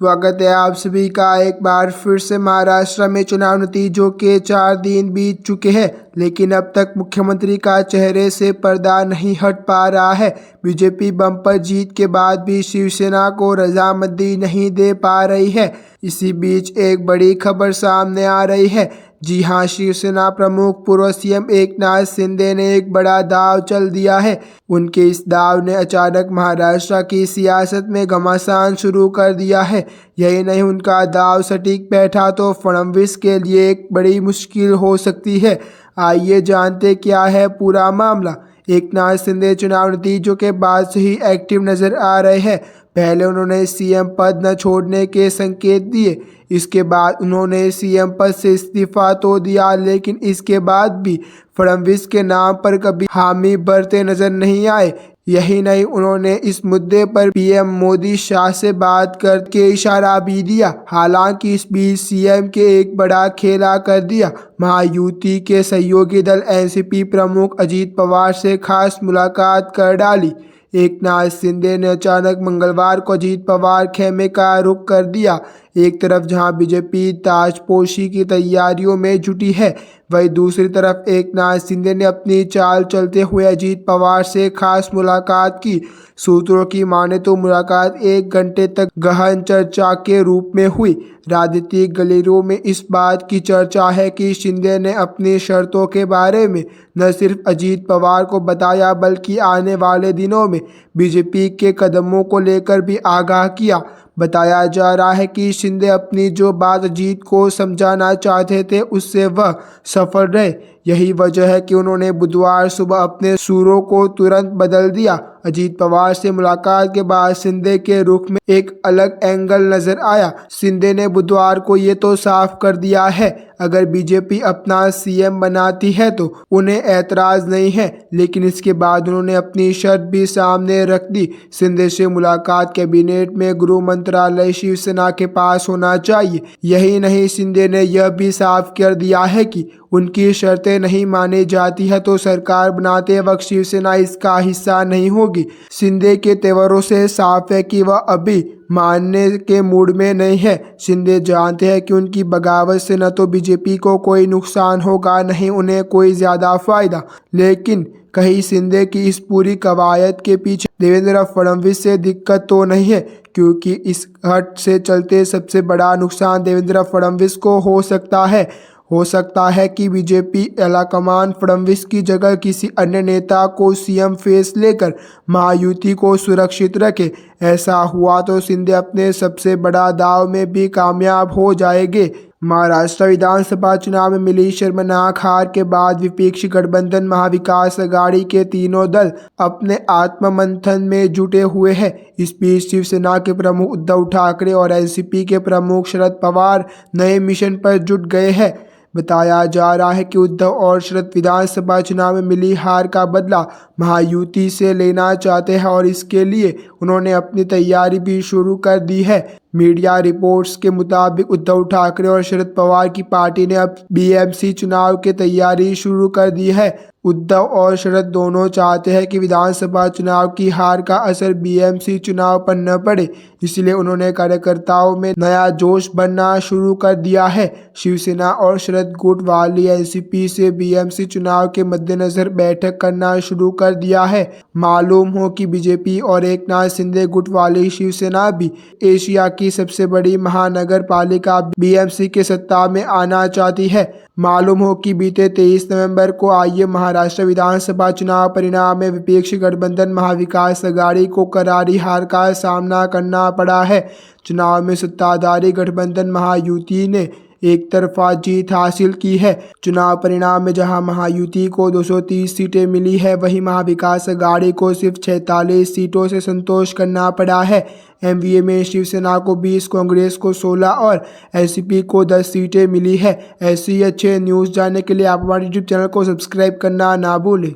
स्वागत है आप सभी का एक बार फिर से। महाराष्ट्र में चुनाव नतीजों के 4 दिन बीत चुके हैं, लेकिन अब तक मुख्यमंत्री का चेहरे से पर्दा नहीं हट पा रहा है। बीजेपी बम्पर जीत के बाद भी शिवसेना को रजामंदी नहीं दे पा रही है। इसी बीच एक बड़ी खबर सामने आ रही है। जी हां, शिवसेना प्रमुख पूर्व सीएम एकनाथ शिंदे ने एक बड़ा दांव चल दिया है। उनके इस दांव ने अचानक महाराष्ट्र की सियासत में घमासान शुरू कर दिया है। यही नहीं, उनका दांव सटीक बैठा तो फडणवीस के लिए एक बड़ी मुश्किल हो सकती है। आइए जानते क्या है पूरा मामला। एकनाथ शिंदे चुनाव नतीजों के बाद से ही एक्टिव नजर आ रहे हैं। पहले उन्होंने सीएम पद न छोड़ने के संकेत दिए, इसके बाद उन्होंने सीएम पद से इस्तीफा तो दिया, लेकिन इसके बाद भी फडणवीस के नाम पर कभी हामी भरते नजर नहीं आए। यही नहीं, उन्होंने इस मुद्दे पर पीएम मोदी शाह से बात करके इशारा भी दिया। हालांकि इस बीच सीएम के एक बड़ा खेला कर दिया। महायुति के सहयोगी दल एनसीपी प्रमुख अजीत पवार से खास मुलाकात कर डाली। एकनाथ शिंदे ने अचानक मंगलवार को अजीत पवार खेमे का रुख कर दिया। एक तरफ जहां बीजेपी ताजपोशी की तैयारियों में जुटी है, वहीं दूसरी तरफ एकनाथ शिंदे ने अपनी चाल चलते हुए अजीत पवार से खास मुलाकात की। सूत्रों की माने तो मुलाकात 1 घंटे तक गहन चर्चा के रूप में हुई। राजनीतिक गलियारों में इस बात की चर्चा है कि शिंदे ने अपनी शर्तों के बारे में न सिर्फ अजीत पवार को बताया, बल्कि आने वाले दिनों में बीजेपी के कदमों को लेकर भी आगाह किया। बताया जा रहा है कि शिंदे अपनी जो बात अजीत को समझाना चाहते थे, उससे वह सफल रहे। यही वजह है कि उन्होंने बुधवार सुबह अपने सुरों को तुरंत बदल दिया। अजीत पवार से मुलाकात के बाद शिंदे के रुख में एक अलग एंगल नजर आया। शिंदे ने बुधवार को ये तो साफ कर दिया है, अगर बीजेपी अपना सीएम बनाती है तो उन्हें ऐतराज नहीं है, लेकिन इसके बाद उन्होंने अपनी शर्त भी सामने रख दी। शिंदे से मुलाकात कैबिनेट में गृह मंत्रालय शिवसेना के पास होना चाहिए। यही नहीं, शिंदे ने यह भी साफ कर दिया है कि उनकी शर्तें नहीं मानी जाती है तो सरकार बनाते वक्त शिवसेना इसका हिस्सा नहीं होगी। शिंदे के तेवरों से साफ है कि वह अभी मानने के मूड में नहीं है। शिंदे जानते हैं कि उनकी बगावत से न तो बीजेपी को कोई नुकसान होगा, नहीं उन्हें कोई ज्यादा फायदा। लेकिन कहीं शिंदे की इस पूरी कवायद के पीछे देवेंद्र फडणवीस से दिक्कत तो नहीं है, क्योंकि इस हट से चलते सबसे बड़ा नुकसान देवेंद्र फडणवीस को हो सकता है। हो सकता है कि बीजेपी आलाकमान फडणवीस की जगह किसी अन्य नेता को सीएम फेस लेकर महायुति को सुरक्षित रखे। ऐसा हुआ तो शिंदे अपने सबसे बड़ा दांव में भी कामयाब हो जाएंगे। महाराष्ट्र विधानसभा चुनाव में मिली शर्मनाक हार के बाद विपक्षी गठबंधन महाविकास अघाड़ी के तीनों दल अपने आत्ममंथन में जुटे हुए हैं। इस बीच शिवसेना के प्रमुख उद्धव ठाकरे और एनसीपी के प्रमुख शरद पवार नए मिशन पर जुट गए हैं। बताया जा रहा है कि उद्धव और शरद विधानसभा चुनाव में मिली हार का बदला महायुति से लेना चाहते हैं और इसके लिए उन्होंने अपनी तैयारी भी शुरू कर दी है। मीडिया रिपोर्ट्स के मुताबिक उद्धव ठाकरे और शरद पवार की पार्टी ने अब बीएमसी चुनाव की तैयारी शुरू कर दी है। उद्धव और शरद दोनों चाहते हैं कि विधानसभा चुनाव की हार का असर बीएमसी चुनाव पर न पड़े, इसलिए उन्होंने कार्यकर्ताओं में नया जोश बनना शुरू कर दिया है। शिवसेना और शरद गुट वाली एनसीपी से बीएमसी चुनाव के मद्देनजर बैठक करना शुरू कर दिया है। मालूम हो कि बीजेपी और एकनाथ शिंदे गुट वाली शिवसेना भी एशिया की सबसे बड़ी महानगर पालिका बीएमसी के सत्ता में आना चाहती है। मालूम हो कि बीते 23 नवंबर को आए महाराष्ट्र विधानसभा चुनाव परिणाम में विपक्षी गठबंधन महाविकास अघाड़ी को करारी हार का सामना करना पड़ा है। चुनाव में सत्ताधारी गठबंधन महायुति ने एक तरफा जीत हासिल की है। चुनाव परिणाम में जहां महायुति को 230 सीटें मिली है, वहीं महाविकास अघाड़ी को सिर्फ 46 सीटों से संतोष करना पड़ा है। एमवीए में शिवसेना को 20, कांग्रेस को 16 और एनसीपी को 10 सीटें मिली है। ऐसी अच्छे न्यूज़ जानने के लिए आप हमारे यूट्यूब चैनल को सब्सक्राइब करना ना भूलें।